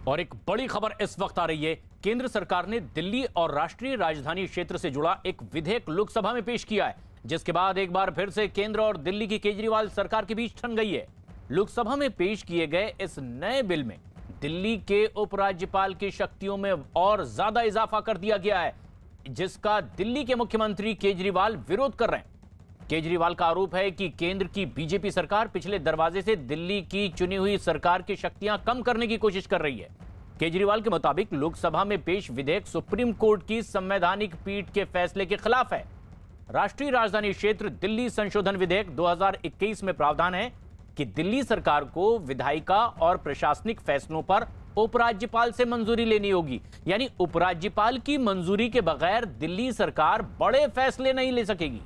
और एक बड़ी खबर इस वक्त आ रही है। केंद्र सरकार ने दिल्ली और राष्ट्रीय राजधानी क्षेत्र से जुड़ा एक विधेयक लोकसभा में पेश किया है, जिसके बाद एक बार फिर से केंद्र और दिल्ली की केजरीवाल सरकार के बीच ठन गई है। लोकसभा में पेश किए गए इस नए बिल में दिल्ली के उपराज्यपाल की शक्तियों में और ज्यादा इजाफा कर दिया गया है, जिसका दिल्ली के मुख्यमंत्री केजरीवाल विरोध कर रहे हैं। केजरीवाल का आरोप है कि केंद्र की बीजेपी सरकार पिछले दरवाजे से दिल्ली की चुनी हुई सरकार की शक्तियां कम करने की कोशिश कर रही है। केजरीवाल के मुताबिक लोकसभा में पेश विधेयक सुप्रीम कोर्ट की संवैधानिक पीठ के फैसले के खिलाफ है। राष्ट्रीय राजधानी क्षेत्र दिल्ली संशोधन विधेयक 2021 में प्रावधान है कि दिल्ली सरकार को विधायिका और प्रशासनिक फैसलों पर उपराज्यपाल से मंजूरी लेनी होगी, यानी उपराज्यपाल की मंजूरी के बगैर दिल्ली सरकार बड़े फैसले नहीं ले सकेगी।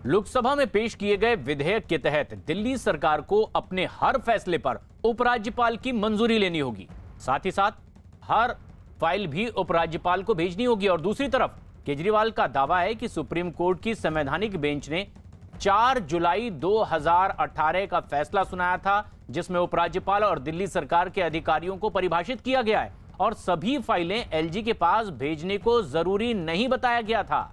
लोकसभा में पेश किए गए विधेयक के तहत दिल्ली सरकार को अपने हर फैसले पर उपराज्यपाल की मंजूरी लेनी होगी। साथ ही साथ हर फाइल भी उपराज्यपाल को भेजनी होगी। और दूसरी तरफ केजरीवाल का दावा है कि सुप्रीम कोर्ट की संवैधानिक बेंच ने 4 जुलाई 2018 का फैसला सुनाया था, जिसमें उपराज्यपाल और दिल्ली सरकार के अधिकारियों को परिभाषित किया गया है और सभी फाइलें एलजी के पास भेजने को जरूरी नहीं बताया गया था।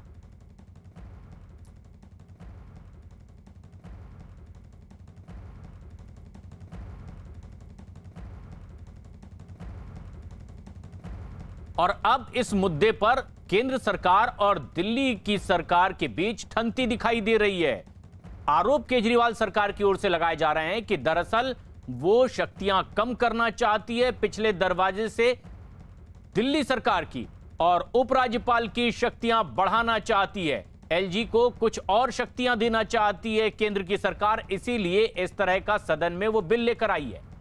और अब इस मुद्दे पर केंद्र सरकार और दिल्ली की सरकार के बीच ठनती दिखाई दे रही है। आरोप केजरीवाल सरकार की ओर से लगाए जा रहे हैं कि दरअसल वो शक्तियां कम करना चाहती है पिछले दरवाजे से दिल्ली सरकार की, और उपराज्यपाल की शक्तियां बढ़ाना चाहती है। एलजी को कुछ और शक्तियां देना चाहती है केंद्र की सरकार, इसीलिए इस तरह का सदन में वो बिल लेकर आई है।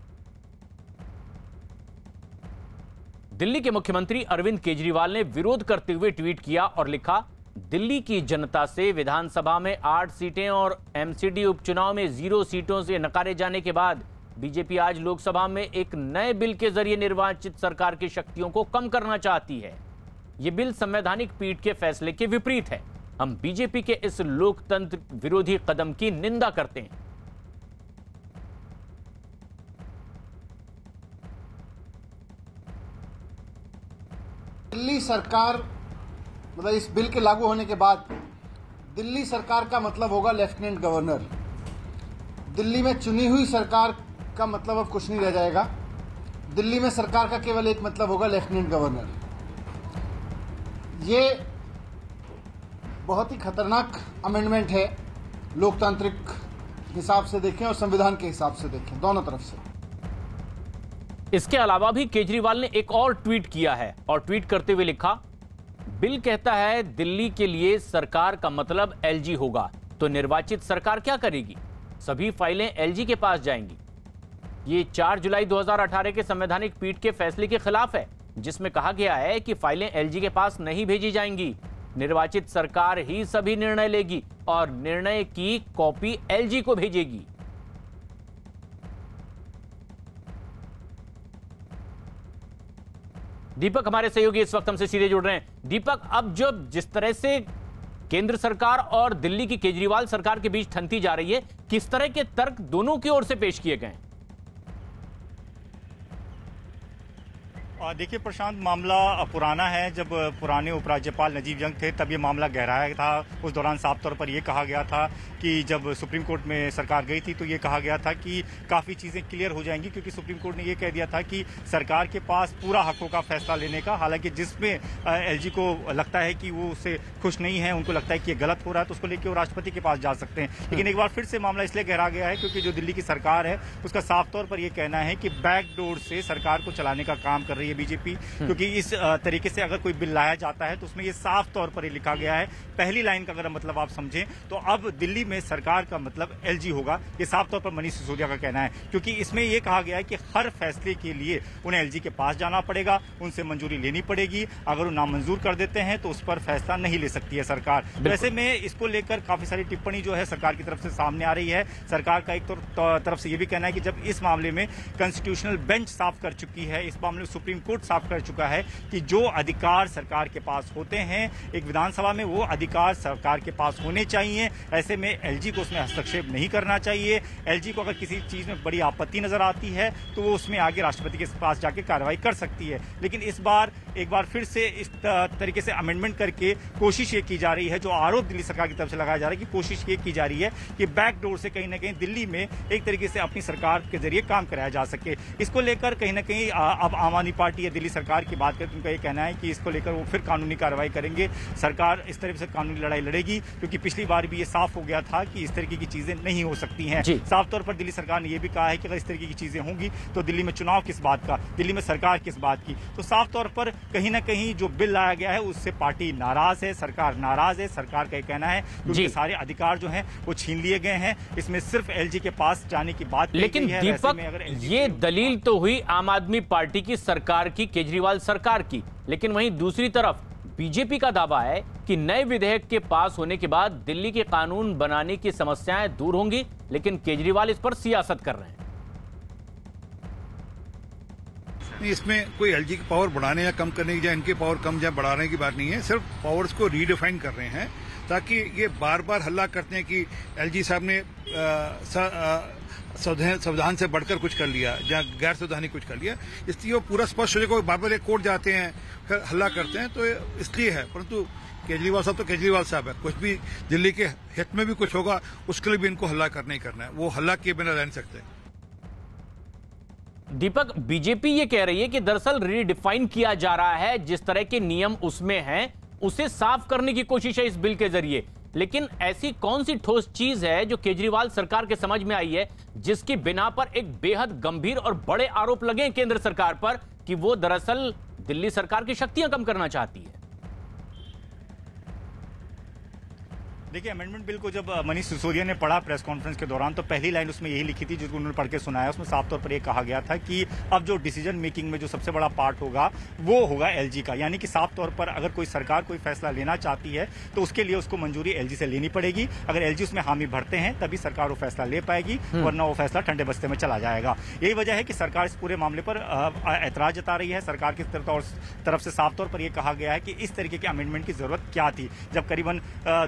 दिल्ली के मुख्यमंत्री अरविंद केजरीवाल ने विरोध करते हुए ट्वीट किया और लिखा, दिल्ली की जनता से विधानसभा में 8 सीटें और एमसीडी उपचुनाव में 0 सीटों से नकारे जाने के बाद बीजेपी आज लोकसभा में एक नए बिल के जरिए निर्वाचित सरकार की शक्तियों को कम करना चाहती है। यह बिल संवैधानिक पीठ के फैसले के विपरीत है। हम बीजेपी के इस लोकतंत्र विरोधी कदम की निंदा करते हैं। दिल्ली सरकार मतलब इस बिल के लागू होने के बाद दिल्ली सरकार का मतलब होगा लेफ्टिनेंट गवर्नर। दिल्ली में चुनी हुई सरकार का मतलब अब कुछ नहीं रह जाएगा। दिल्ली में सरकार का केवल एक मतलब होगा, लेफ्टिनेंट गवर्नर। ये बहुत ही खतरनाक अमेंडमेंट है, लोकतांत्रिक हिसाब से देखें और संविधान के हिसाब से देखें, दोनों तरफ से। इसके अलावा भी केजरीवाल ने एक और ट्वीट किया है और ट्वीट करते हुए लिखा, बिल कहता है दिल्ली के लिए सरकार का मतलब एलजी होगा, तो निर्वाचित सरकार क्या करेगी? सभी फाइलें एलजी के पास जाएंगी। ये 4 जुलाई 2018 के संवैधानिक पीठ के फैसले के खिलाफ है, जिसमें कहा गया है कि फाइलें एलजी के पास नहीं भेजी जाएंगी। निर्वाचित सरकार ही सभी निर्णय लेगी और निर्णय की कॉपी एलजी को भेजेगी। दीपक हमारे सहयोगी इस वक्त हमसे सीधे जुड़ रहे हैं। दीपक, अब जो जिस तरह से केंद्र सरकार और दिल्ली की केजरीवाल सरकार के बीच ठनती जा रही है, किस तरह के तर्क दोनों की ओर से पेश किए गए? देखिए प्रशांत, मामला पुराना है। जब पुराने उपराज्यपाल नजीब जंग थे तब ये मामला गहराया था। उस दौरान साफ तौर पर यह कहा गया था कि जब सुप्रीम कोर्ट में सरकार गई थी तो ये कहा गया था कि काफ़ी चीज़ें क्लियर हो जाएंगी, क्योंकि सुप्रीम कोर्ट ने ये कह दिया था कि सरकार के पास पूरा हक होगा फैसला लेने का। हालांकि जिसमें एलजी को लगता है कि वो उससे खुश नहीं है, उनको लगता है कि ये गलत हो रहा है, तो उसको लेकर वो राष्ट्रपति के पास जा सकते हैं। लेकिन एक बार फिर से मामला इसलिए गहरा गया है क्योंकि जो दिल्ली की सरकार है उसका साफ तौर पर यह कहना है कि बैकडोर से सरकार को चलाने का काम कर रही है बीजेपी। क्योंकि इस तरीके से अगर कोई बिल लाया जाता है तो उसमें ये साफ तौर पर लिखा गया है, पहली लाइन का अगर मतलब आप समझें तो अब दिल्ली में सरकार का मतलब एलजी होगा। ये साफ तौर पर मनीष सिसोदिया का कहना है, क्योंकि इसमें यह कहा गया है कि हर फैसले के लिए उन्हें एलजी के पास जाना पड़ेगा, उनसे मंजूरी लेनी पड़ेगी। अगर वो नामंजूर कर देते हैं तो उस पर फैसला नहीं ले सकती है सरकार। वैसे में इसको लेकर काफी सारी टिप्पणी जो है सरकार की तरफ से सामने आ रही है। सरकार का एक तरफ से यह भी कहना है कि जब इस मामले में कॉन्स्टिट्यूशनल बेंच साफ कर चुकी है, इस मामले में सुप्रीम कोर्ट साफ कर चुका है कि जो अधिकार सरकार के पास होते हैं एक विधानसभा में, वो अधिकार सरकार के पास होने चाहिए। ऐसे में एलजी को उसमें हस्तक्षेप नहीं करना चाहिए। एलजी को अगर किसी चीज में बड़ी आपत्ति नजर आती है तो वो उसमें आगे राष्ट्रपति के पास जाके कार्रवाई कर सकती है। लेकिन इस बार एक बार फिर से इस तरीके से अमेंडमेंट करके कोशिश ये की जा रही है, जो आरोप दिल्ली सरकार की तरफ से लगाया जा रहा है कि कोशिश ये की जा रही है कि बैकडोर से कहीं ना कहीं दिल्ली में एक तरीके से अपनी सरकार के जरिए काम कराया जा सके। इसको लेकर कहीं ना कहीं अब आम आदमी पार्टी या दिल्ली सरकार की बात करके उनका ये कहना है कि इसको लेकर वो फिर कानूनी कार्रवाई करेंगे। सरकार इस तरह से कानूनी लड़ाई लड़ेगी, क्योंकि पिछली बार भी ये साफ हो गया था कि इस तरीके की चीजें नहीं हो सकती हैं। साफ तौर पर दिल्ली सरकार ने यह भी कहा है कि अगर इस तरीके की चीजें होंगी तो दिल्ली में चुनाव किस बात का, दिल्ली में सरकार किस बात की। तो साफ तौर पर कहीं ना कहीं जो बिल लाया गया है उससे पार्टी नाराज है, सरकार नाराज है। सरकार का कहना है कि उनके सारे अधिकार जो हैं वो छीन लिए गए हैं। इसमें सिर्फ एलजी के पास जाने की बात लेकिन दीपक, ये दलील तो हुई आम आदमी पार्टी की सरकार की, केजरीवाल सरकार की, लेकिन वहीं दूसरी तरफ बीजेपी का दावा है कि नए विधेयक के पास होने के बाद दिल्ली के कानून बनाने की समस्याएं दूर होंगी, लेकिन केजरीवाल इस पर सियासत कर रहे हैं। इसमें कोई एलजी की पावर बढ़ाने या कम करने की या इनके पावर कम या बढ़ाने की बात नहीं है, सिर्फ पावर्स को रीडिफाइन कर रहे हैं ताकि ये बार बार हल्ला करते हैं कि एलजी साहब ने संविधान से बढ़कर कुछ कर लिया या गैर संवैधानिक कुछ कर लिया, इसलिए वो पूरा स्पष्ट हो जाएगा। बार बार एक कोर्ट जाते हैं फिर हल्ला करते हैं, तो इसलिए है। परंतु केजरीवाल साहब तो केजरीवाल साहब है, कुछ भी दिल्ली के हित में भी कुछ होगा उसके लिए भी इनको हल्ला करना ही करना है। वो हल्ला किए बिना रह नहीं सकते। दीपक, बीजेपी ये कह रही है कि दरअसल रीडिफाइन किया जा रहा है, जिस तरह के नियम उसमें हैं उसे साफ करने की कोशिश है इस बिल के जरिए। लेकिन ऐसी कौन सी ठोस चीज है जो केजरीवाल सरकार के समझ में आई है जिसकी बिना पर एक बेहद गंभीर और बड़े आरोप लगे केंद्र सरकार पर कि वो दरअसल दिल्ली सरकार की शक्तियां कम करना चाहती है? देखिए, अमेंडमेंट बिल को जब मनीष सिसोदिया ने पढ़ा प्रेस कॉन्फ्रेंस के दौरान, तो पहली लाइन उसमें यही लिखी थी जो उन्होंने पढ़ के सुनाया। उसमें साफ तौर पर यह कहा गया था कि अब जो डिसीजन मेकिंग में जो सबसे बड़ा पार्ट होगा वो होगा एलजी का। यानी कि साफ तौर पर अगर कोई सरकार कोई फैसला लेना चाहती है तो उसके लिए उसको मंजूरी एलजी से लेनी पड़ेगी। अगर एलजी उसमें हामी भरते हैं तभी सरकार वो फैसला ले पाएगी, वरना वो फैसला ठंडे बस्ते में चला जाएगा। यही वजह है कि सरकार इस पूरे मामले पर ऐतराज जता रही है। सरकार की तरफ से साफ तौर पर यह कहा गया है कि इस तरीके के अमेंडमेंट की जरूरत क्या थी। जब करीबन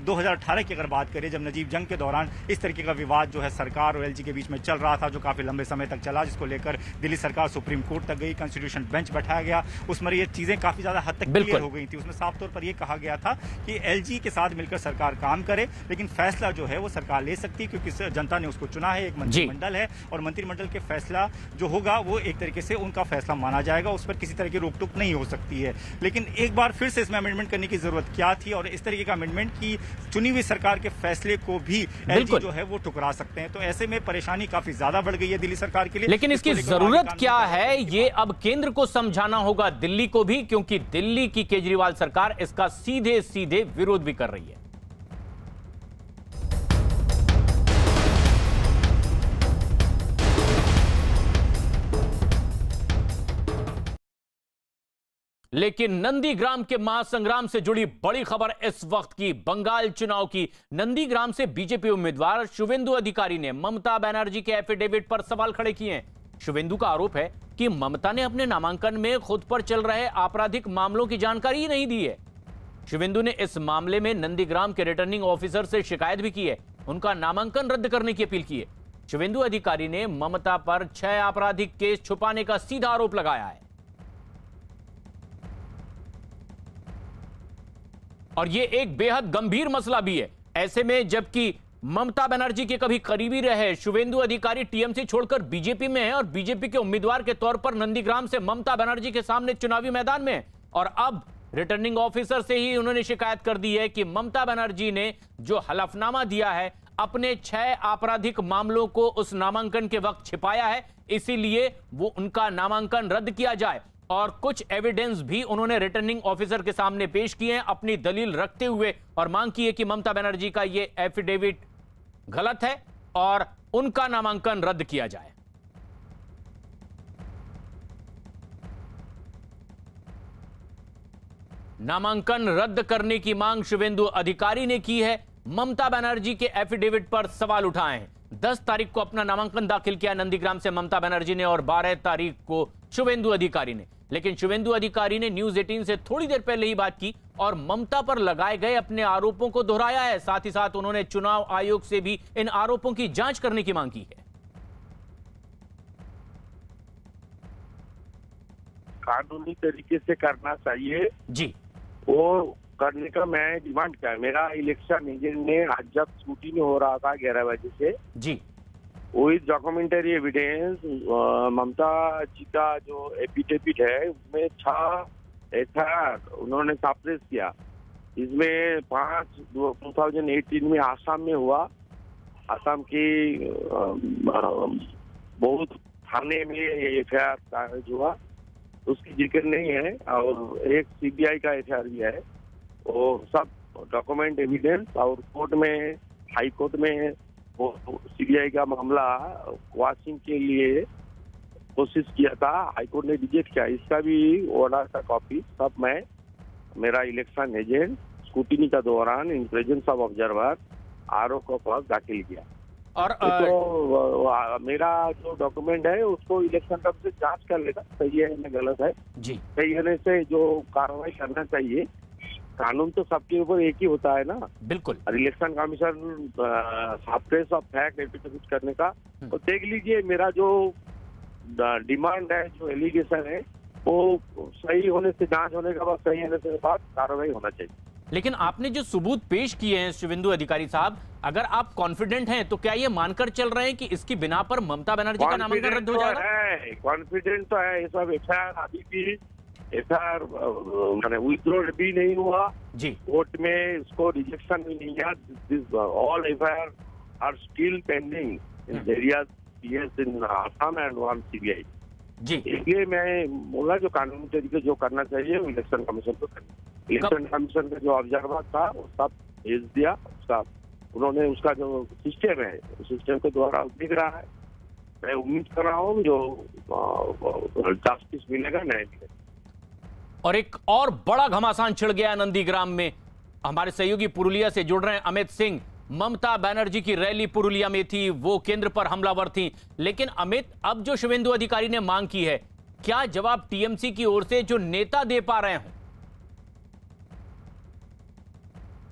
2018 की अगर बात करें, जब नजीब जंग के दौरान इस तरीके का विवाद जो है सरकार और एलजी के बीच में चल रहा था, जो काफी लंबे समय तक चला, जिसको लेकर दिल्ली सरकार सुप्रीम कोर्ट तक गई, कॉन्स्टिट्यूशन बेंच बैठाया गया, उसमें ये चीजें काफी ज्यादा हद तक क्लियर हो गई थी। उसमें साफ तौर पर यह कहा गया था कि एलजी के साथ मिलकर सरकार काम करे, लेकिन फैसला जो है वो सरकार ले सकती है क्योंकि जनता ने उसको चुना है। एक मंत्रिमंडल है और मंत्रिमंडल के फैसला जो होगा वो एक तरीके से उनका फैसला माना जाएगा, उस पर किसी तरह की रोक टोक नहीं हो सकती है। लेकिन एक बार फिर से इसमें अमेंडमेंट करने की जरूरत क्या थी, और इस तरीके का अमेंडमेंट की चुनी हुई सरकार के फैसले को भी एलजी जो है वो ठुकरा सकते हैं। तो ऐसे में परेशानी काफी ज्यादा बढ़ गई है दिल्ली सरकार के लिए। लेकिन इसकी जरूरत क्या है ये अब केंद्र को समझाना होगा, दिल्ली को भी, क्योंकि दिल्ली की केजरीवाल सरकार इसका सीधे सीधे विरोध भी कर रही है। लेकिन नंदीग्राम के महासंग्राम से जुड़ी बड़ी खबर इस वक्त की, बंगाल चुनाव की। नंदीग्राम से बीजेपी उम्मीदवार शुवेंदु अधिकारी ने ममता बनर्जी के एफिडेविट पर सवाल खड़े किए हैं। शुवेंदु का आरोप है कि ममता ने अपने नामांकन में खुद पर चल रहे आपराधिक मामलों की जानकारी ही नहीं दी है। शुवेंदु ने इस मामले में नंदीग्राम के रिटर्निंग ऑफिसर से शिकायत भी की है, उनका नामांकन रद्द करने की अपील की है। शुवेंदु अधिकारी ने ममता पर 6 आपराधिक केस छुपाने का सीधा आरोप लगाया है। और यह एक बेहद गंभीर मसला भी है। ऐसे में जबकि ममता बनर्जी के कभी करीबी रहे शुवेंदु अधिकारी टीएमसी छोड़कर बीजेपी में है और बीजेपी के उम्मीदवार के तौर पर नंदीग्राम से ममता बनर्जी के सामने चुनावी मैदान में है, और अब रिटर्निंग ऑफिसर से ही उन्होंने शिकायत कर दी है कि ममता बनर्जी ने जो हलफनामा दिया है अपने 6 आपराधिक मामलों को उस नामांकन के वक्त छिपाया है, इसीलिए वो उनका नामांकन रद्द किया जाए। और कुछ एविडेंस भी उन्होंने रिटर्निंग ऑफिसर के सामने पेश किए हैं अपनी दलील रखते हुए, और मांग की है कि ममता बनर्जी का यह एफिडेविट गलत है और उनका नामांकन रद्द किया जाए। नामांकन रद्द करने की मांग शुवेंदु अधिकारी ने की है। ममता बनर्जी के एफिडेविट पर सवाल उठाए हैं। 10 तारीख को अपना नामांकन दाखिल किया नंदीग्राम से ममता बनर्जी ने और 12 तारीख को शुवेंदु अधिकारी ने। लेकिन शुवेंदु अधिकारी ने न्यूज 18 से थोड़ी देर पहले ही बात की और ममता पर लगाए गए अपने आरोपों को दोहराया है। साथ ही साथ उन्होंने चुनाव आयोग से भी इन आरोपों की जांच करने की मांग की है। कानूनी तरीके से करना चाहिए जी, वो करने का मैं डिमांड किया। मेरा इलेक्शन एजेंट ने आज जब स्कूटी हो रहा था 11 बजे से जी, विद डॉक्यूमेंटरी एविडेंस ममता जी का जो एफिडेविट है उसमें 6 एफआईआर उन्होंने सप्रेस किया। इसमें 5 2018 में आसाम में हुआ। आसाम की बहुत थाने में एफआईआर दर्ज हुआ, उसकी जिक्र नहीं है। और एक सीबीआई का एफआईआर भी है। वो सब डॉक्यूमेंट एविडेंस और कोर्ट में, हाई कोर्ट में वो सीबीआई का मामला वाशिंग के लिए कोशिश किया था, हाई कोर्ट ने रिजेक्ट किया। इसका भी ऑर्डर का कॉपी सब मैं मेरा इलेक्शन एजेंट स्क्रूटिनी का दौरान in presence of observer RO को पास दाखिल किया। और तो मेरा जो डॉक्यूमेंट है उसको इलेक्शन कब से जांच कर लेगा, सही है या गलत है। जी, सही होने से जो कार्रवाई करना चाहिए, कानून तो सबके ऊपर एक ही होता है ना। बिल्कुल। और election commission suppress of fact affidavit करने का, तो देख लीजिए मेरा जो डिमांड है, जो एलिगेशन है, वो सही होने से, जांच होने के बाद, सही होने के बाद कार्रवाई होना चाहिए। लेकिन आपने जो सबूत पेश किए हैं शुवेंदु अधिकारी साहब, अगर आप कॉन्फिडेंट हैं तो क्या ये मानकर चल रहे हैं कि इसकी बिना पर ममता बनर्जी का नामांकन रद्द हो जाएगा? कॉन्फिडेंट तो है। ये सब एफआईआर अभी भी एफआईआर मैंने विथड्रॉ भी नहीं हुआ जी, कोर्ट में इसको रिजेक्शन भी नहीं किया। This all FIR are still pending in various PS in Assam and one CBI जी। इसलिए मैं बोला जो कानूनी तरीके जो करना चाहिए वो इलेक्शन कमीशन को करना। इलेक्शन कमीशन का जो ऑब्जर्वर था वो सब भेज दिया, उसका उन्होंने उसका जो सिस्टम है उस सिस्टम के द्वारा दिख रहा है। मैं उम्मीद कर रहा हूँ जो जस्टिस मिलेगा, न्याय मिलेगा। और एक और बड़ा घमासान छिड़ गया नंदीग्राम में। हमारे सहयोगी पुरुलिया से जुड़ रहे हैं अमित सिंह। ममता बनर्जी की रैली पुरुलिया में थी, वो केंद्र पर हमलावर थी। लेकिन अमित, अब जो शुवेंदु अधिकारी ने मांग की है, क्या जवाब टीएमसी की ओर से जो नेता दे पा रहे हो?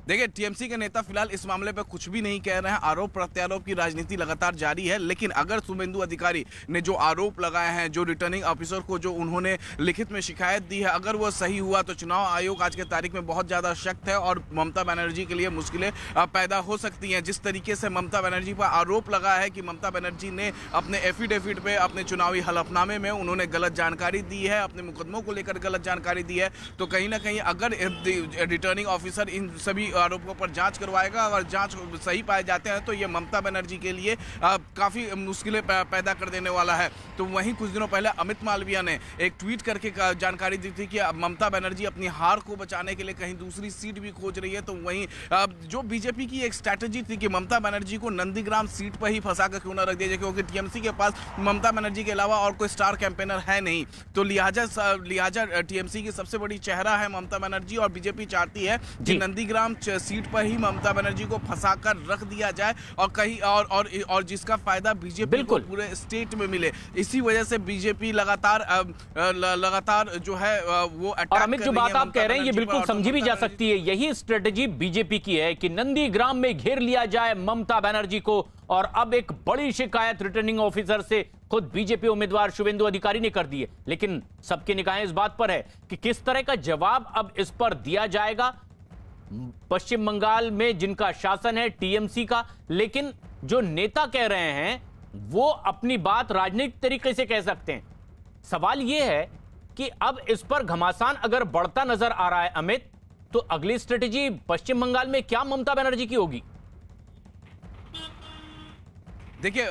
देखिए, टीएमसी के नेता फिलहाल इस मामले पर कुछ भी नहीं कह रहे हैं। आरोप प्रत्यारोप की राजनीति लगातार जारी है। लेकिन अगर शुवेंदु अधिकारी ने जो आरोप लगाए हैं, जो रिटर्निंग ऑफिसर को जो उन्होंने लिखित में शिकायत दी है, अगर वो सही हुआ तो चुनाव आयोग आज के तारीख में बहुत ज्यादा सख्त है और ममता बनर्जी के लिए मुश्किलें पैदा हो सकती हैं। जिस तरीके से ममता बनर्जी पर आरोप लगा है कि ममता बनर्जी ने अपने एफिडेविट पे, अपने चुनावी हलफनामे में उन्होंने गलत जानकारी दी है, अपने मुकदमों को लेकर गलत जानकारी दी है, तो कहीं ना कहीं अगर रिटर्निंग ऑफिसर इन सभी आरोपों पर जांच करवाएगा, अगर जांच सही पाए जाते हैं तो ये ममता बनर्जी के लिए काफी मुश्किलें पैदा कर देने वाला है। तो वहीं कुछ दिनों पहले अमित मालविया ने एक ट्वीट करके जानकारी दी थी कि ममता बनर्जी अपनी हार को बचाने के लिए कहीं दूसरी सीट भी खोज रही है। तो वहीं जो बीजेपी की एक स्ट्रैटेजी थी कि ममता बनर्जी को नंदीग्राम सीट पर ही फंसा कर क्यों न रख दिया जाए, क्योंकि टीएमसी के पास ममता बनर्जी के अलावा और कोई स्टार कैंपेनर है नहीं, तो लिहाजा टीएमसी की सबसे बड़ी चेहरा है ममता बनर्जी और बीजेपी चाहती है कि नंदीग्राम सीट पर ही ममता बनर्जी को फंसाकर रख दिया जाए और कहीं और जिसका फायदा बीजेपी को पूरे स्टेट में मिले। इसी वजह से बीजेपी लगातार जो है वो अटैक। और अमित, जो बात आप कह रहे हैं ये बिल्कुल समझी भी जा सकती है। यही स्ट्रेटजी बीजेपी की है कि नंदीग्राम में घेर लिया जाए ममता बनर्जी को। और अब एक बड़ी शिकायत रिटर्निंग ऑफिसर से खुद बीजेपी उम्मीदवार शुवेंदु अधिकारी ने कर दी है। लेकिन सबकी निगाहें इस बात पर है कि किस तरह का जवाब अब इस पर दिया जाएगा। पश्चिम बंगाल में जिनका शासन है टीएमसी का, लेकिन जो नेता कह रहे हैं वो अपनी बात राजनीतिक तरीके से कह सकते हैं। सवाल यह है कि अब इस पर घमासान अगर बढ़ता नजर आ रहा है अमित, तो अगली स्ट्रेटेजी पश्चिम बंगाल में क्या ममता बनर्जी की होगी? देखिए,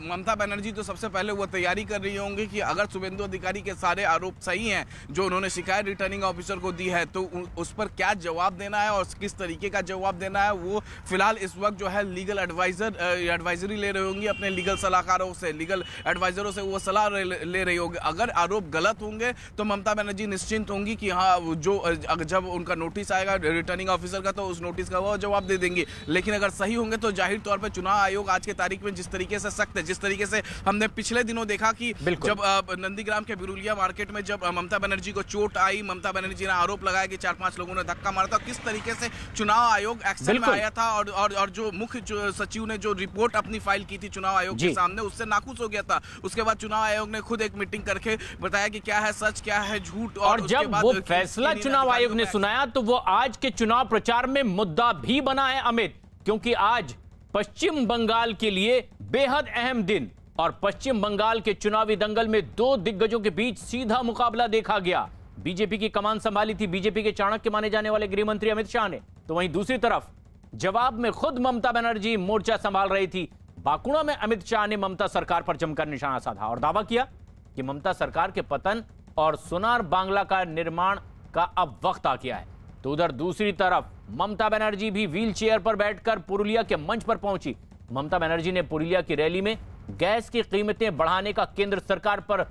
ममता बनर्जी तो सबसे पहले वो तैयारी कर रही होंगी कि अगर शुवेंदु अधिकारी के सारे आरोप सही हैं जो उन्होंने शिकायत रिटर्निंग ऑफिसर को दी है, तो उस पर क्या जवाब देना है और किस तरीके का जवाब देना है, वो फिलहाल इस वक्त जो है लीगल एडवाइजरी ले रही होंगी अपने लीगल सलाहकारों से, लीगल एडवाइजरों से वो सलाह ले रही होगी। अगर आरोप गलत होंगे तो ममता बनर्जी निश्चिंत होंगी कि हाँ, जब उनका नोटिस आएगा रिटर्निंग ऑफिसर का तो उस नोटिस का वो जवाब दे देंगे। लेकिन अगर सही होंगे तो जाहिर तौर पर चुनाव आयोग आज के तारीख में जिस तरीके से सख्त है, जिस तरीके से हमने पिछले दिनों देखा कि जब नंदीग्राम के बिरुलिया मार्केट में जब ममता बनर्जी को चोट आई, ममता बनर्जी ने आरोप लगाया कि 4-5 लोगों ने धक्का मारा था, किस तरीके से चुनाव आयोग एक्शन में आया था और जो मुख्य सचिव ने जो रिपोर्ट अपनी फाइल की थी चुनाव आयोग के सामने, उससे नाखुश हो गया था। उसके बाद चुनाव आयोग ने खुद एक मीटिंग करके बताया कि क्या है सच, क्या है झूठ। और जब वो फैसला चुनाव आयोग ने सुनाया तो वो आज के चुनाव प्रचार में मुद्दा भी बना है अमित, क्योंकि आज पश्चिम बंगाल के लिए बेहद अहम दिन और पश्चिम बंगाल के चुनावी दंगल में दो दिग्गजों के बीच सीधा मुकाबला देखा गया। बीजेपी की कमान संभाली थी बीजेपी के चाणक्य माने जाने वाले गृह मंत्री अमित शाह ने, तो वहीं दूसरी तरफ जवाब में खुद ममता बनर्जी मोर्चा संभाल रही थी। बांकुड़ा में अमित शाह ने ममता सरकार पर जमकर निशाना साधा और दावा किया कि ममता सरकार के पतन और सोनार बांग्ला का निर्माण का अब वक्त आ गया है। तो उधर दूसरी तरफ ममता बनर्जी भी व्हील चेयर पर बैठकर पुरुलिया के मंच पर पहुंची। ममता बनर्जी ने पुरुलिया की रैली में गैस की कीमतें बढ़ाने का केंद्र सरकार पर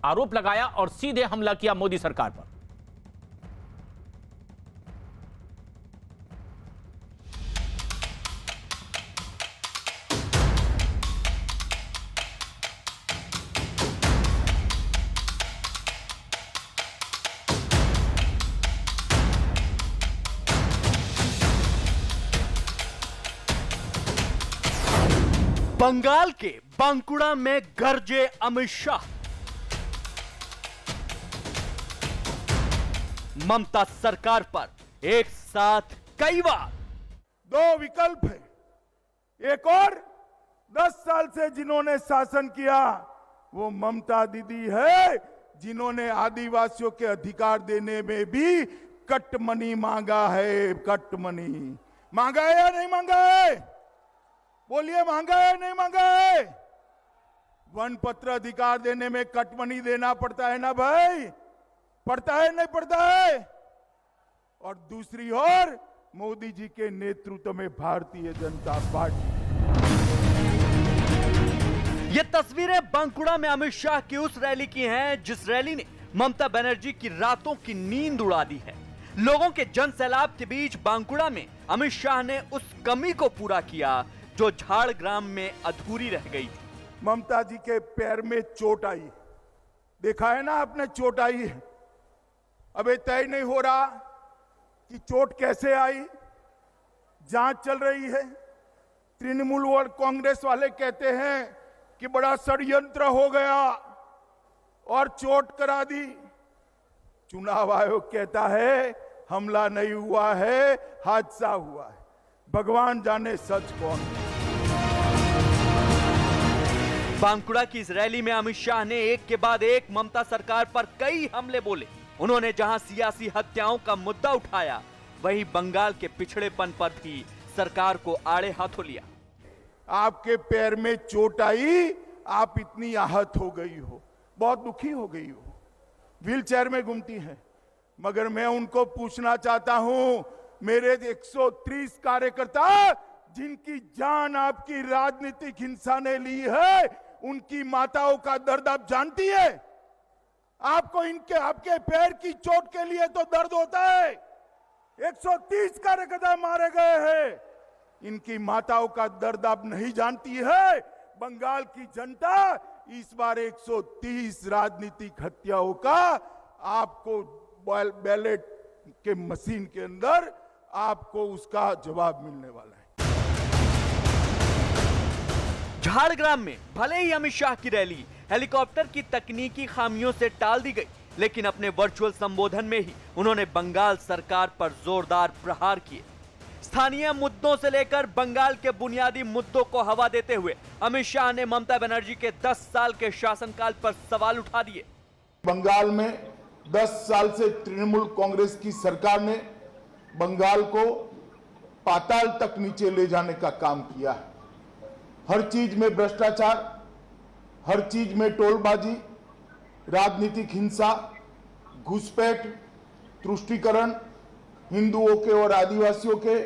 आरोप लगाया और सीधे हमला किया मोदी सरकार पर। बंगाल के बांकुड़ा में गरजे अमित शाह। ममता सरकार पर एक साथ कई बार। दो विकल्प है, एक और 10 साल से जिन्होंने शासन किया वो ममता दीदी है, जिन्होंने आदिवासियों के अधिकार देने में भी कटमनी मांगा है। कटमनी मांगा है या नहीं मांगा है? बोलिए, मांगा है नहीं मांगा है? वन पत्र अधिकार देने में कटमनी देना पड़ता है ना भाई, पड़ता है नहीं पड़ता है? और दूसरी ओर मोदी जी के नेतृत्व में भारतीय जनता पार्टी। ये तस्वीरें बांकुड़ा में अमित शाह की उस रैली की हैं जिस रैली ने ममता बनर्जी की रातों की नींद उड़ा दी है। लोगों के जन सैलाब के बीच बांकुड़ा में अमित शाह ने उस कमी को पूरा किया जो झाड़ग्राम में अधूरी रह गई थी। ममता जी के पैर में चोट आई, देखा है ना आपने, चोट आई है। अबे तय नहीं हो रहा कि चोट कैसे आई, जांच चल रही है। तृणमूल और कांग्रेस वाले कहते हैं कि बड़ा षड्यंत्र हो गया और चोट करा दी। चुनाव आयोग कहता है हमला नहीं हुआ है, हादसा हुआ है। भगवान जाने सच कौन है। बांकुड़ा की इस रैली में अमित शाह ने एक के बाद एक ममता सरकार पर कई हमले बोले। उन्होंने जहां सियासी हत्याओं का मुद्दा उठाया, वहीं बंगाल के पिछड़ेपन पर भी सरकार को आड़े हाथों लिया। आपके पैर में चोट आई, आप इतनी आहत हो गई हो, बहुत दुखी हो गई हो, व्हील चेयर में घूमती हैं, मगर मैं उनको पूछना चाहता हूं, मेरे 130 कार्यकर्ता जिनकी जान आपकी राजनीतिक हिंसा ने ली है, उनकी माताओं का दर्द आप जानती है? आपको इनके आपके पैर की चोट के लिए तो दर्द होता है। 130 कार्यकर्ता मारे गए हैं, इनकी माताओं का दर्द आप नहीं जानती है? बंगाल की जनता इस बार 130 राजनीतिक हत्याओं का आपको बैलेट के मशीन के अंदर आपको उसका जवाब मिलने वाला है। झाड़ग्राम में भले ही अमित शाह की रैली हेलीकॉप्टर की तकनीकी खामियों से टाल दी गई, लेकिन अपने वर्चुअल संबोधन में ही उन्होंने बंगाल सरकार पर जोरदार प्रहार किए। स्थानीय मुद्दों से लेकर बंगाल के बुनियादी मुद्दों को हवा देते हुए अमित शाह ने ममता बनर्जी के 10 साल के शासनकाल पर सवाल उठा दिए। बंगाल में 10 साल से तृणमूल कांग्रेस की सरकार ने बंगाल को पाताल तक नीचे ले जाने का काम किया है। हर चीज में भ्रष्टाचार, हर चीज में टोलबाजी, राजनीतिक हिंसा, घुसपैठ, तुष्टीकरण, हिंदुओं के और आदिवासियों के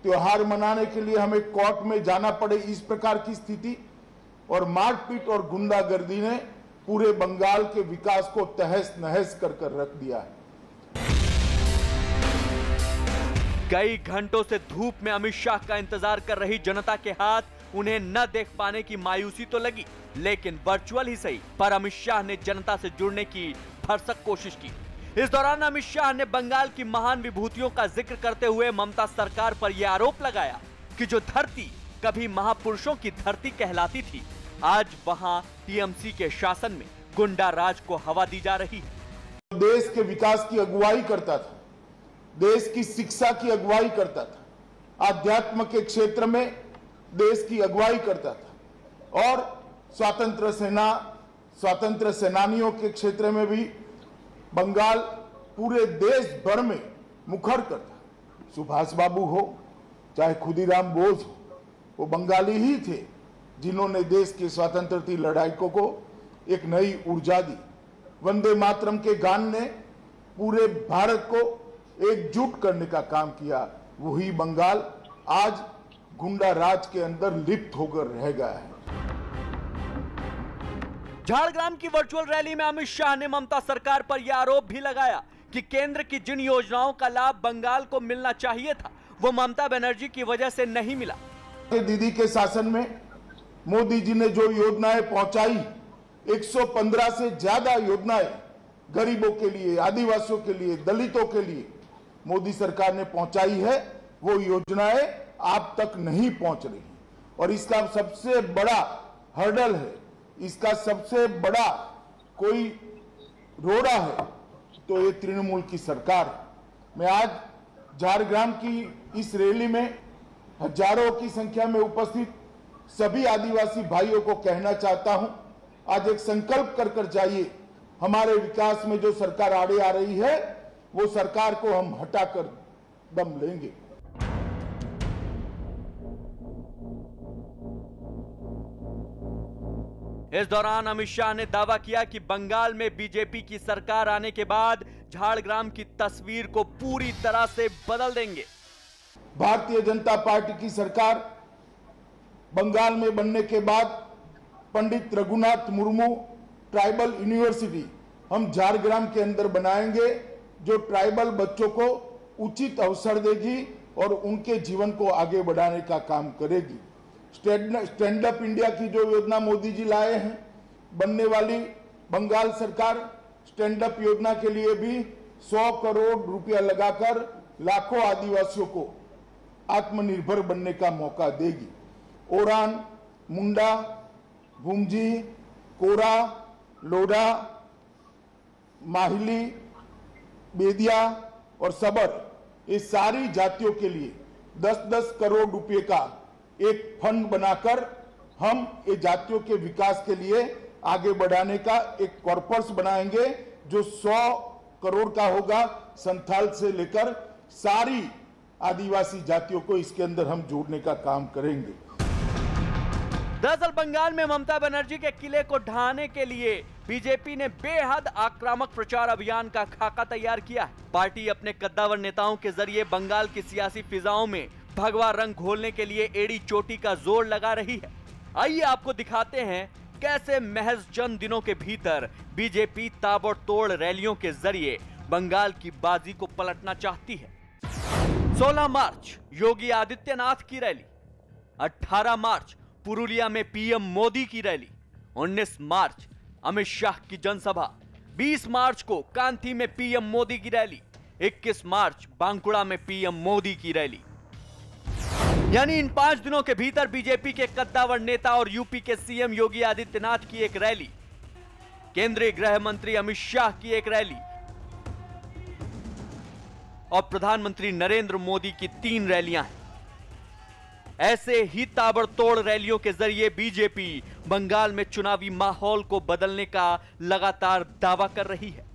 त्योहार मनाने के लिए हमें कोर्ट में जाना पड़े, इस प्रकार की स्थिति और मारपीट और गुंडागर्दी ने पूरे बंगाल के विकास को तहस नहस कर रख दिया है। कई घंटों से धूप में अमित शाह का इंतजार कर रही जनता के हाथ उन्हें न देख पाने की मायूसी तो लगी, लेकिन वर्चुअल ही सही पर अमित शाह ने जनता से जुड़ने की भरसक कोशिश की। इस दौरान अमित शाह ने बंगाल की महान विभूतियों का जिक्र करते हुए ममता सरकार पर यह आरोप लगाया कि जो धरती कभी महापुरुषों की धरती कहलाती थी, आज वहां टीएमसी के शासन में गुंडा राज को हवा दी जा रही है। देश के विकास की अगुवाई करता था, देश की शिक्षा की अगुवाई करता था, आध्यात्म के क्षेत्र में देश की अगुवाई करता था और स्वातंत्र सेनानियों के क्षेत्र में भी बंगाल पूरे देश भर में मुखर करता। सुभाष बाबू हो चाहे खुदीराम बोस हो, वो बंगाली ही थे जिन्होंने देश की स्वतंत्रता लड़ाकों को एक नई ऊर्जा दी। वंदे मातरम के गान ने पूरे भारत को एकजुट करने का काम किया। वही बंगाल आज गुंडा राज के अंदर लिप्त होकर रह गया है। झारग्राम की वर्चुअल रैली में अमित शाह ने ममता सरकार पर यह आरोप भी लगाया कि केंद्र की जिन योजनाओं का लाभ बंगाल को मिलना चाहिए था, वो ममता बनर्जी की वजह से नहीं मिला। दीदी के शासन में मोदी जी ने जो योजनाएं पहुंचाई, 115 से ज्यादा योजनाएं गरीबों के लिए, आदिवासियों के लिए, दलितों के लिए मोदी सरकार ने पहुंचाई है, वो योजनाएं आप तक नहीं पहुंच रही और इसका सबसे बड़ा हर्डल है, इसका सबसे बड़ा कोई रोड़ा है तो ये तृणमूल की सरकार है। मैं आज झारग्राम की इस रैली में हजारों की संख्या में उपस्थित सभी आदिवासी भाइयों को कहना चाहता हूं, आज एक संकल्प कर जाइए। हमारे विकास में जो सरकार आड़े आ रही है, वो सरकार को हम हटाकर दम लेंगे। इस दौरान अमित शाह ने दावा किया कि बंगाल में बीजेपी की सरकार आने के बाद झारग्राम की तस्वीर को पूरी तरह से बदल देंगे। भारतीय जनता पार्टी की सरकार बंगाल में बनने के बाद पंडित रघुनाथ मुर्मू ट्राइबल यूनिवर्सिटी हम झारग्राम के अंदर बनाएंगे, जो ट्राइबल बच्चों को उचित अवसर देगी और उनके जीवन को आगे बढ़ाने का काम करेगी। स्टैंड अप इंडिया की जो योजना मोदी जी लाए हैं, बनने वाली बंगाल सरकार स्टैंड अप योजना के लिए भी 100 करोड़ रुपया लगाकर लाखों आदिवासियों को आत्मनिर्भर बनने का मौका देगी। ओरान, मुंडा, भूमजी, कोरा, लोडा, माहिली, बेदिया और सबर, ये सारी जातियों के लिए 10-10 करोड़ रुपए का एक फंड बनाकर हम ये जातियों के विकास के लिए आगे बढ़ाने का एक कॉर्पस बनाएंगे, जो 100 करोड़ का होगा। संथाल से लेकर सारी आदिवासी जातियों को इसके अंदर हम जोड़ने का काम करेंगे। दरअसल बंगाल में ममता बनर्जी के किले को ढहाने के लिए बीजेपी ने बेहद आक्रामक प्रचार अभियान का खाका तैयार किया है। पार्टी अपने कद्दावर नेताओं के जरिए बंगाल की सियासी फिजाओं में भगवा रंग घोलने के लिए एड़ी चोटी का जोर लगा रही है। आइए आपको दिखाते हैं कैसे महज चंद दिनों के भीतर बीजेपी ताबड़तोड़ रैलियों के जरिए बंगाल की बाजी को पलटना चाहती है। 16 मार्च योगी आदित्यनाथ की रैली, 18 मार्च पुरुलिया में पीएम मोदी की रैली, 19 मार्च अमित शाह की जनसभा, 20 मार्च को कांथी में पीएम मोदी की रैली, 21 मार्च बांकुड़ा में पीएम मोदी की रैली। यानी इन 5 दिनों के भीतर बीजेपी के कद्दावर नेता और यूपी के सीएम योगी आदित्यनाथ की एक रैली, केंद्रीय गृह मंत्री अमित शाह की एक रैली और प्रधानमंत्री नरेंद्र मोदी की 3 रैलियां हैं। ऐसे ही ताबड़तोड़ रैलियों के जरिए बीजेपी बंगाल में चुनावी माहौल को बदलने का लगातार दावा कर रही है।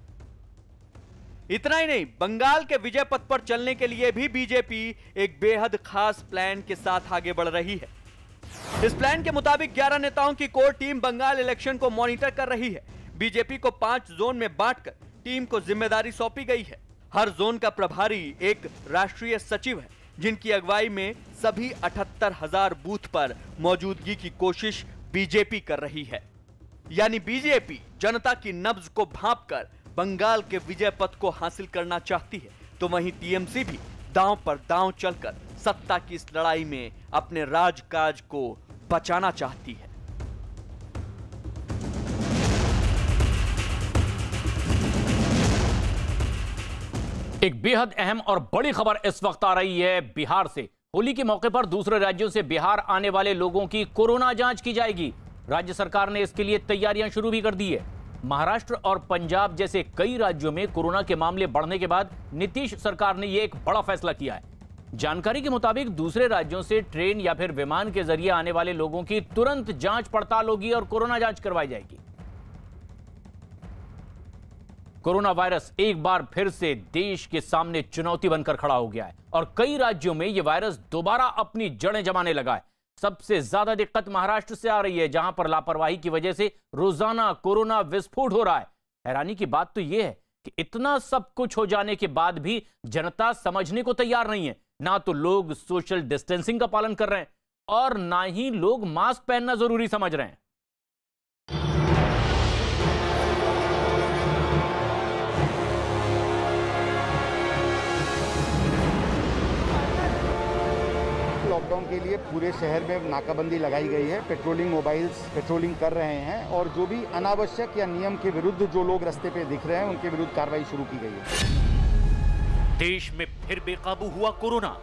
इतना ही नहीं, बंगाल के विजय पथ पर चलने के लिए भी बीजेपी एक बेहद खास प्लान के साथ आगे बढ़ रही है। इस प्लान के मुताबिक 11 नेताओं की कोर टीम बंगाल इलेक्शन को मॉनिटर कर रही है। बीजेपी को 5 जोन में बांटकर टीम को जिम्मेदारी सौंपी गई है। हर जोन का प्रभारी एक राष्ट्रीय सचिव है, जिनकी अगुवाई में सभी 78,000 बूथ पर मौजूदगी की कोशिश बीजेपी कर रही है। यानी बीजेपी जनता की नब्ज को भांपकर बंगाल के विजय पथ को हासिल करना चाहती है, तो वहीं टीएमसी भी दांव पर दांव चलकर सत्ता की इस लड़ाई में अपने राजकाज को बचाना चाहती है। एक बेहद अहम और बड़ी खबर इस वक्त आ रही है बिहार से। होली के मौके पर दूसरे राज्यों से बिहार आने वाले लोगों की कोरोना जांच की जाएगी। राज्य सरकार ने इसके लिए तैयारियां शुरू भी कर दी है। महाराष्ट्र और पंजाब जैसे कई राज्यों में कोरोना के मामले बढ़ने के बाद नीतीश सरकार ने यह एक बड़ा फैसला किया है। जानकारी के मुताबिक दूसरे राज्यों से ट्रेन या फिर विमान के जरिए आने वाले लोगों की तुरंत जांच पड़ताल होगी और कोरोना जांच करवाई जाएगी। कोरोना वायरस एक बार फिर से देश के सामने चुनौती बनकर खड़ा हो गया है और कई राज्यों में यह वायरस दोबारा अपनी जड़ें जमाने लगा है। सबसे ज्यादा दिक्कत महाराष्ट्र से आ रही है, जहां पर लापरवाही की वजह से रोजाना कोरोना विस्फोट हो रहा है। हैरानी की बात तो यह है कि इतना सब कुछ हो जाने के बाद भी जनता समझने को तैयार नहीं है। ना तो लोग सोशल डिस्टेंसिंग का पालन कर रहे हैं और ना ही लोग मास्क पहनना जरूरी समझ रहे हैं। लॉकडाउन के लिए पूरे शहर में नाकाबंदी लगाई गई है। पेट्रोलिंग मोबाइल्स पेट्रोलिंग कर रहे हैं और जो भी अनावश्यक या नियम के विरुद्ध जो लोग रास्ते पे दिख रहे हैं उनके विरुद्ध कार्रवाई शुरू की गई है। देश में फिर बेकाबू हुआ कोरोना।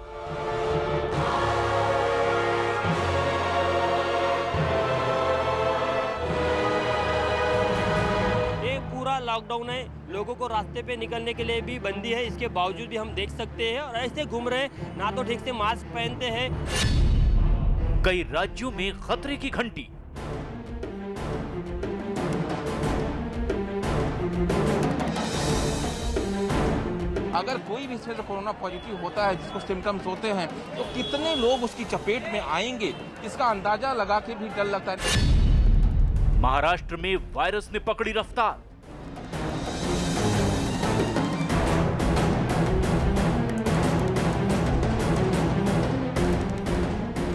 पूरा लॉकडाउन है, लोगों को रास्ते पे निकलने के लिए भी बंदी है। इसके बावजूद भी हम देख सकते हैं और ऐसे घूम रहे हैं, ना तो ठीक से मास्क पहनते हैं। कई राज्यों में खतरे की घंटी। अगर कोई भी इसमें कोरोना पॉजिटिव होता है, जिसको सिम्टम्स होते हैं, तो कितने लोग उसकी चपेट में आएंगे, इसका अंदाजा लगा के भी डर लगता है। महाराष्ट्र में वायरस ने पकड़ी रफ्तार।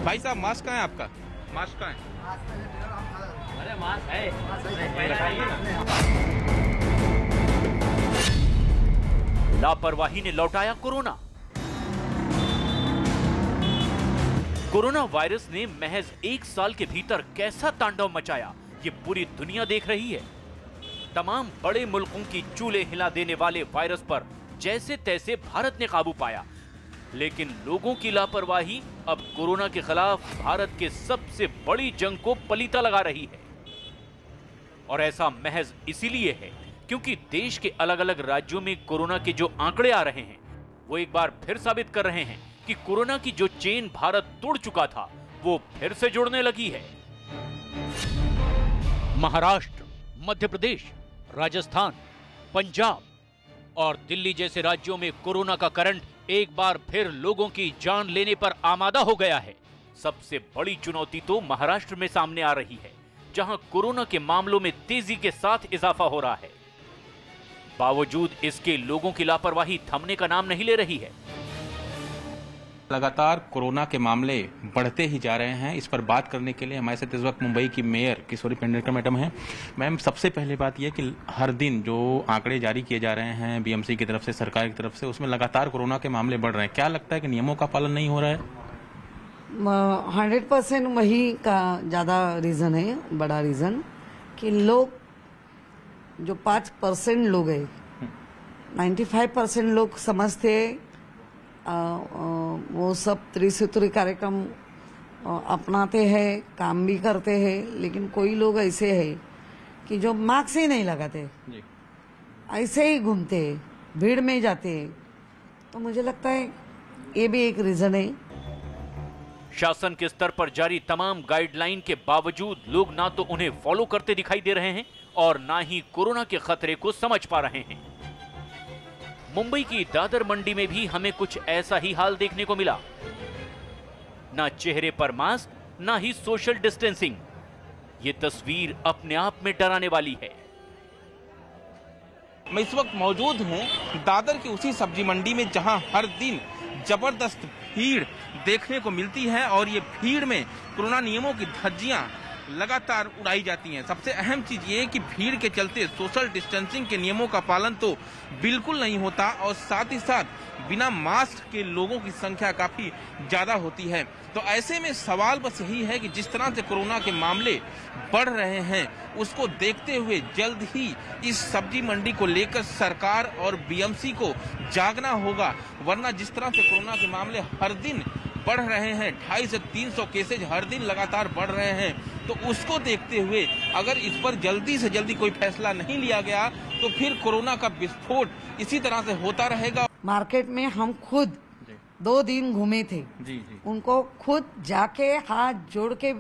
भाई साहब, मास्क कहाँ है आपका? मास्क कहाँ है? अरे मास्क है, लापरवाही ने लौटाया कोरोना। कोरोना वायरस ने महज 1 साल के भीतर कैसा तांडव मचाया, ये पूरी दुनिया देख रही है। तमाम बड़े मुल्कों की चूल्हे हिला देने वाले वायरस पर जैसे तैसे भारत ने काबू पाया, लेकिन लोगों की लापरवाही अब कोरोना के खिलाफ भारत के सबसे बड़ी जंग को पलीता लगा रही है। और ऐसा महज इसीलिए है क्योंकि देश के अलग अलग राज्यों में कोरोना के जो आंकड़े आ रहे हैं, वो एक बार फिर साबित कर रहे हैं कि कोरोना की जो चेन भारत तोड़ चुका था, वो फिर से जुड़ने लगी है। महाराष्ट्र, मध्य प्रदेश, राजस्थान, पंजाब और दिल्ली जैसे राज्यों में कोरोना का करंट एक बार फिर लोगों की जान लेने पर आमादा हो गया है। सबसे बड़ी चुनौती तो महाराष्ट्र में सामने आ रही है, जहां कोरोना के मामलों में तेजी के साथ इजाफा हो रहा है। बावजूद इसके लोगों की लापरवाही थमने का नाम नहीं ले रही है। लगातार कोरोना के मामले बढ़ते ही जा रहे हैं। इस पर बात करने के लिए हमारे साथ इस वक्त मुंबई की मेयर किशोरी पेडनेकर मैडम हैं। मैम, सबसे पहले बात यह कि हर दिन जो आंकड़े जारी किए जा रहे हैं बीएमसी की तरफ से, सरकार की तरफ से, उसमें लगातार कोरोना के मामले बढ़ रहे हैं। क्या लगता है कि नियमों का पालन नहीं हो रहा है? 100% वही का ज़्यादा रीज़न है, बड़ा रीज़न कि लोग जो 5% लोग हैं, 95% लोग समझते वो सब त्रिसूत्री कार्यक्रम अपनाते हैं, काम भी करते हैं, लेकिन कोई लोग ऐसे हैं कि जो मास्क ही नहीं लगाते, ऐसे ही घूमते हैं, भीड़ में जाते हैं। तो मुझे लगता है ये भी एक रीजन है। शासन के स्तर पर जारी तमाम गाइडलाइन के बावजूद लोग ना तो उन्हें फॉलो करते दिखाई दे रहे हैं और ना ही कोरोना के खतरे को समझ पा रहे हैं। मुंबई की दादर मंडी में भी हमें कुछ ऐसा ही हाल देखने को मिला। ना चेहरे पर मास्क, ना ही सोशल डिस्टेंसिंग। ये तस्वीर अपने आप में डराने वाली है। मैं इस वक्त मौजूद हूं दादर की उसी सब्जी मंडी में, जहां हर दिन जबरदस्त भीड़ देखने को मिलती है और ये भीड़ में कोरोना नियमों की धज्जियां लगातार उड़ाई जाती हैं। सबसे अहम चीज ये है कि भीड़ के चलते सोशल डिस्टेंसिंग के नियमों का पालन तो बिल्कुल नहीं होता और साथ ही साथ बिना मास्क के लोगों की संख्या काफी ज्यादा होती है। तो ऐसे में सवाल बस यही है कि जिस तरह से कोरोना के मामले बढ़ रहे हैं उसको देखते हुए जल्द ही इस सब्जी मंडी को लेकर सरकार और बीएमसी को जागना होगा, वरना जिस तरह से कोरोना के मामले हर दिन बढ़ रहे हैं, 250 से 300 केसेज हर दिन लगातार बढ़ रहे हैं, तो उसको देखते हुए अगर इस पर जल्दी से जल्दी कोई फैसला नहीं लिया गया तो फिर कोरोना का विस्फोट इसी तरह से होता रहेगा। मार्केट में हम खुद 2 दिन घूमे थे, उनको खुद जाके हाथ जोड़ के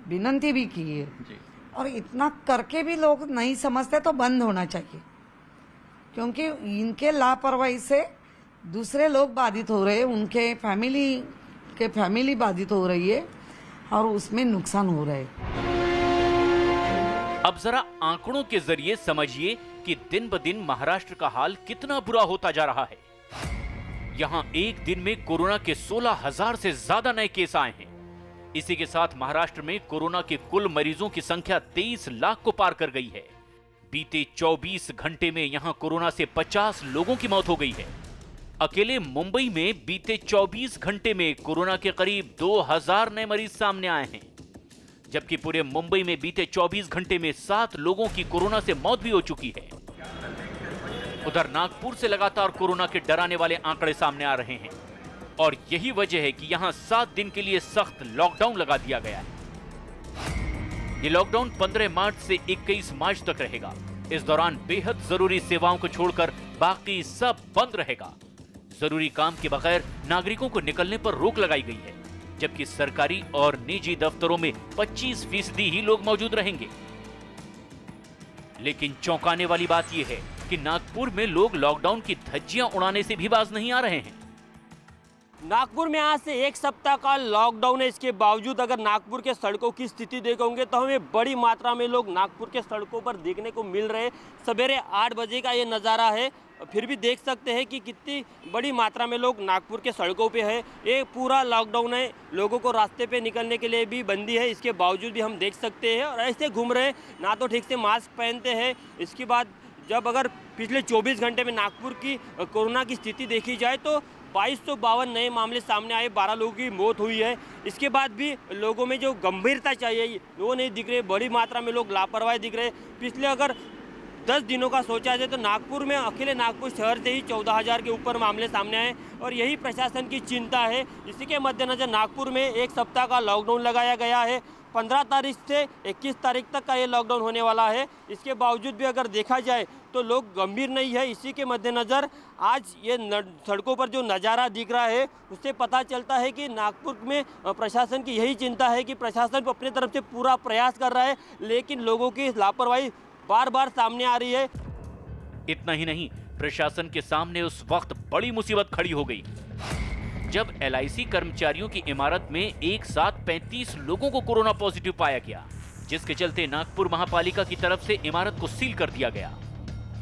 विनती भी की है, और इतना करके भी लोग नहीं समझते तो बंद होना चाहिए, क्योंकि इनके लापरवाही से दूसरे लोग बाधित हो रहे हैं, उनके फैमिली बाधित हो रही है और उसमें नुकसान हो रहा है। अब जरा आंकड़ों के जरिए समझिए कि दिन ब दिन महाराष्ट्र का हाल कितना बुरा होता जा रहा है। यहाँ एक दिन में कोरोना के 16,000 से ज्यादा नए केस आए हैं। इसी के साथ महाराष्ट्र में कोरोना के कुल मरीजों की संख्या 23 लाख को पार कर गई है। बीते 24 घंटे में यहाँ कोरोना से 50 लोगों की मौत हो गई है। अकेले मुंबई में बीते 24 घंटे में कोरोना के करीब 2000 नए मरीज सामने आए हैं, जबकि पूरे मुंबई में बीते 24 घंटे में 7 लोगों की कोरोना से मौत भी हो चुकी है। उधर नागपुर से लगातार कोरोना के डराने वाले आंकड़े सामने आ रहे हैं और यही वजह है कि यहां 7 दिन के लिए सख्त लॉकडाउन लगा दिया गया है। ये लॉकडाउन 15 मार्च से 21 मार्च तक रहेगा। इस दौरान बेहद जरूरी सेवाओं को छोड़कर बाकी सब बंद रहेगा। जरूरी काम के बगैर नागरिकों को निकलने पर रोक लगाई गई है, जबकि सरकारी और निजी दफ्तरों में 25% ही लोग मौजूद रहेंगे। लेकिन चौंकाने वाली बात यह है कि नागपुर में लोग लॉकडाउन की धज्जियां उड़ाने से भी बाज नहीं आ रहे हैं। नागपुर में आज से 1 सप्ताह का लॉकडाउन है। इसके बावजूद अगर नागपुर के सड़कों की स्थिति देखोगे तो हमें बड़ी मात्रा में लोग नागपुर के सड़कों पर देखने को मिल रहे हैं। सवेरे 8 बजे का ये नज़ारा है, फिर भी देख सकते हैं कि कितनी बड़ी मात्रा में लोग नागपुर के सड़कों पे है। ये पूरा लॉकडाउन है, लोगों को रास्ते पे निकलने के लिए भी बंदी है। इसके बावजूद भी हम देख सकते हैं और ऐसे घूम रहे हैं, ना तो ठीक से मास्क पहनते हैं। इसके बाद जब अगर पिछले 24 घंटे में नागपुर की कोरोना की स्थिति देखी जाए तो 2252 नए मामले सामने आए, 12 लोगों की मौत हुई है। इसके बाद भी लोगों में जो गंभीरता चाहिए वो नहीं दिख रही, बड़ी मात्रा में लोग लापरवाही दिख रहे। पिछले अगर 10 दिनों का सोचा जाए तो नागपुर में अकेले नागपुर शहर से ही 14,000 के ऊपर मामले सामने आए और यही प्रशासन की चिंता है। इसी के मद्देनजर नागपुर में 1 सप्ताह का लॉकडाउन लगाया गया है। 15 तारीख से 21 तारीख तक का ये लॉकडाउन होने वाला है। इसके बावजूद भी अगर देखा जाए तो लोग गंभीर नहीं है। इसी के मद्देनज़र आज ये सड़कों पर जो नज़ारा दिख रहा है उससे पता चलता है कि नागपुर में प्रशासन की यही चिंता है कि प्रशासन अपनी तरफ से पूरा प्रयास कर रहा है, लेकिन लोगों की लापरवाही बार बार सामने आ रही है। इतना ही नहीं, प्रशासन के सामने उस वक्त बड़ी मुसीबत खड़ी हो गई जब LIC कर्मचारियों की इमारत में एक साथ 35 लोगों को कोरोना पॉजिटिव पाया गया, जिसके चलते नागपुर महापालिका की तरफ से इमारत को सील कर दिया गया।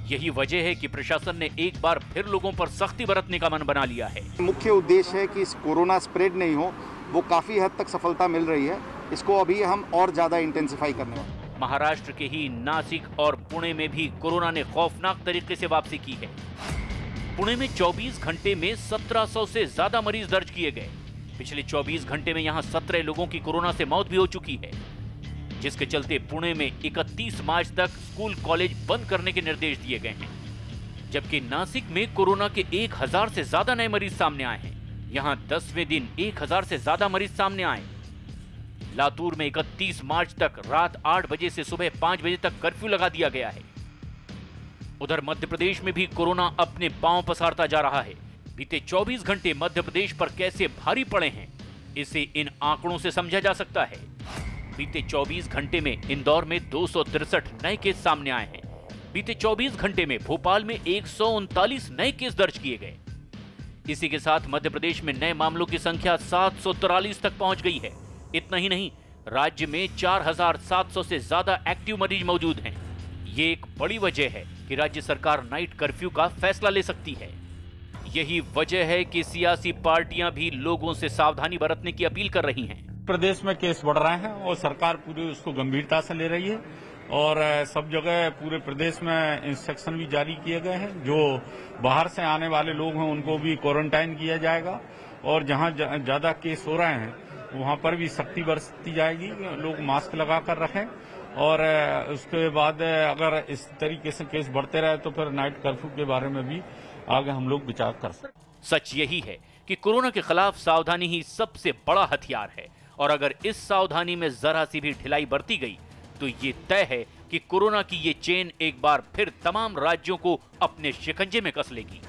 यही वजह है कि प्रशासन ने एक बार फिर लोगों पर सख्ती बरतने का मन बना लिया है। मुख्य उद्देश्य है कि इस कोरोना स्प्रेड नहीं हो, वो काफी हद तक सफलता मिल रही है। इसको अभी हम और ज्यादा इंटेंसिफाई करने वाले हैं। महाराष्ट्र के ही नासिक और पुणे में भी कोरोना ने खौफनाक तरीके से वापसी की है। पुणे में 24 घंटे में 1700 से ज्यादा मरीज दर्ज किए गए। पिछले 24 घंटे में यहां 17 लोगों की कोरोना से मौत भी हो चुकी है, जिसके चलते पुणे में 31 मार्च तक स्कूल कॉलेज बंद करने के निर्देश दिए गए हैं। जबकि नासिक में कोरोना के 1000 से ज्यादा नए मरीज सामने आए हैं। यहां 10वें दिन 1000 से ज्यादा मरीज सामने आए। लातूर में 31 मार्च तक रात 8 बजे से सुबह 5 बजे तक कर्फ्यू लगा दिया गया है। उधर मध्य प्रदेश में भी कोरोना अपने पांव पसारता जा रहा है। बीते 24 घंटे मध्य प्रदेश पर कैसे भारी पड़े हैं, इसे इन आंकड़ों से समझा जा सकता है। बीते 24 घंटे में इंदौर में 263 नए केस सामने आए हैं। बीते 24 घंटे में भोपाल में 139 नए केस दर्ज किए गए। इसी के साथ मध्य प्रदेश में नए मामलों की संख्या 743 तक पहुंच गई है। इतना ही नहीं, राज्य में 4700 से ज्यादा एक्टिव मरीज मौजूद हैं। ये एक बड़ी वजह है कि राज्य सरकार नाइट कर्फ्यू का फैसला ले सकती है। यही वजह है कि सियासी पार्टियां भी लोगों से सावधानी बरतने की अपील कर रही हैं। प्रदेश में केस बढ़ रहे हैं और सरकार पूरी उसको गंभीरता से ले रही है और सब जगह पूरे प्रदेश में इंस्ट्रक्शन भी जारी किए गए हैं। जो बाहर से आने वाले लोग हैं उनको भी क्वारंटाइन किया जाएगा और जहां ज्यादा केस हो रहे हैं वहां पर भी सख्ती बरती जाएगी, लोग मास्क लगा कर रखें और उसके बाद अगर इस तरीके से केस बढ़ते रहे तो फिर नाइट कर्फ्यू के बारे में भी आगे हम लोग विचार कर सकते। सच यही है कि कोरोना के खिलाफ सावधानी ही सबसे बड़ा हथियार है और अगर इस सावधानी में जरा सी भी ढिलाई बरती गई तो ये तय है कि कोरोना की ये चेन एक बार फिर तमाम राज्यों को अपने शिकंजे में कस लेगी।